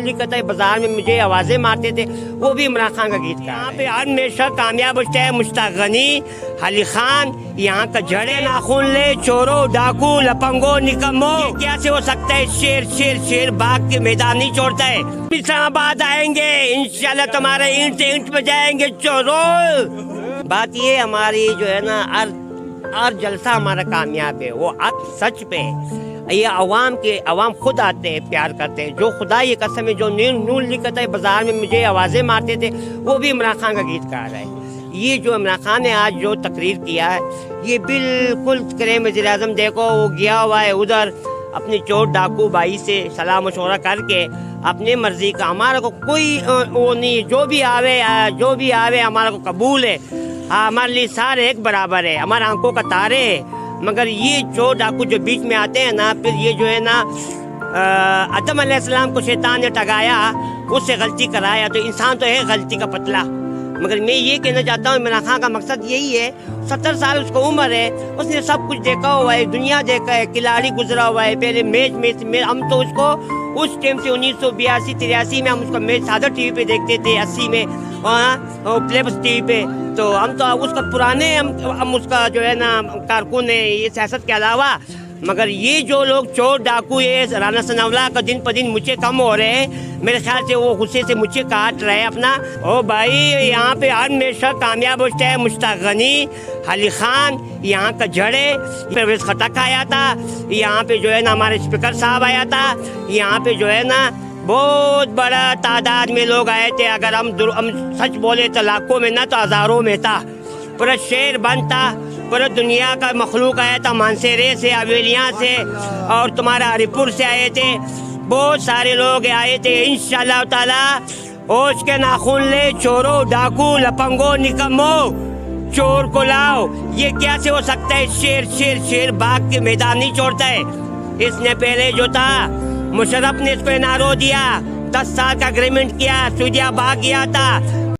لکھا تھا بازار میں مجھے آوازیں مارتے تھے، وہ بھی عمران خان کا گیت کا ہے۔ یہاں پہ ہمیشہ کامیاب ہوتا ہے مشتاق غنی، علی خان، یہاں کا جڑے ناخن لے چورو ڈاکو لپنگو نکمو، یہ کیسے ہو سکتا ہے؟ شیر شیر شیر باغ کے میدان نہیں چھوڑتا ہے۔ اسلام آباد آئیں گے انشاءاللہ تمہارے اینٹ سے اینٹ پہ جائیں گے چورو۔ بات یہ ہماری جو ہے نا ہر جلسہ ہمارا کامیاب ہے، وہ سچ پہ یہ عوام خود آتے ہیں، پیار کرتے ہیں۔ جو خدا یہ قسم ہے، جو نور لکھتا ہے بازار میں مجھے آوازیں مارتے تھے، وہ بھی عمران خان کا گیت گا رہا ہے۔ یہ جو عمران خان نے آج جو تقریر کیا ہے، یہ بالکل کریم وزیر اعظم دیکھو وہ گیا ہوا ہے ادھر اپنی چور ڈاکو بھائی سے صلاح مشورہ کر کے اپنی مرضی کا، ہمارا کو کوئی وہ نہیں، جو بھی آوے ہمارا کو قبول ہے، ہمارے لیے سارے ایک برابر ہے، ہمارے آنکھوں کا تارے ہے۔ مگر یہ چور ڈاکو جو بیچ میں آتے ہیں نا، پھر یہ جو ہے نا آدم علیہ السلام کو شیطان نے ٹگایا، اس سے غلطی کرایا، تو انسان تو ہے غلطی کا پتلا۔ مگر میں یہ کہنا چاہتا ہوں عمران خان کا مقصد یہی ہے، 70 سال اس کو عمر ہے، اس نے سب کچھ دیکھا ہوا ہے، دنیا دیکھا ہے، کھلاڑی گزرا ہوا ہے، پہلے میچ ہم تو اس کو اس ٹائم سے 1982-83 میں ہم اس کا میچ سادہ ٹی وی پہ دیکھتے تھے، 80 میں پلے بس ٹی وی پہ، تو ہم تو اس کا پرانے ہم اس کا جو ہے نا کارکن ہے یہ سیاست کے علاوہ۔ مگر یہ جو لوگ چور ڈاکو ہے، رانا ثناءاللہ کا دن پہ دن مجھے کم ہو رہے ہیں، میرے خیال سے وہ غصے سے مجھے کاٹ رہے ہیں اپنا۔ او بھائی یہاں پہ ہمیشہ کامیاب ہوتا ہے مشتاق غنی، علی خان، یہاں کا جڑے، پرویز خٹک آیا تھا، یہاں پہ جو ہے نا ہمارے اسپیکر صاحب آیا تھا، یہاں پہ جو ہے نا بہت بڑا تعداد میں لوگ آئے تھے، اگر ہم سچ بولے تو لاکھوں میں نہ تو ہزاروں میں تھا، پورا شہر بند تھا، پورا دنیا کا مخلوق آیا تھا، مانسیرے سے، حویلیاں سے، اور تمہارا ہری پور سے آئے تھے، بہت سارے لوگ آئے تھے۔ انشاءاللہ تعالیٰ ہوش کے ناخن لے چورو ڈاکو لپنگو نکمو، چور کو لاؤ، یہ کیسے ہو سکتا ہے؟ شیر شیر شیر باغ کے میدان نہیں چھوڑتا ہے۔ اس نے پہلے جو تھا مشرف نے اس کو NRO دیا، 10 سال کا اگریمنٹ کیا، سعودیہ بھاگ گیا تھا،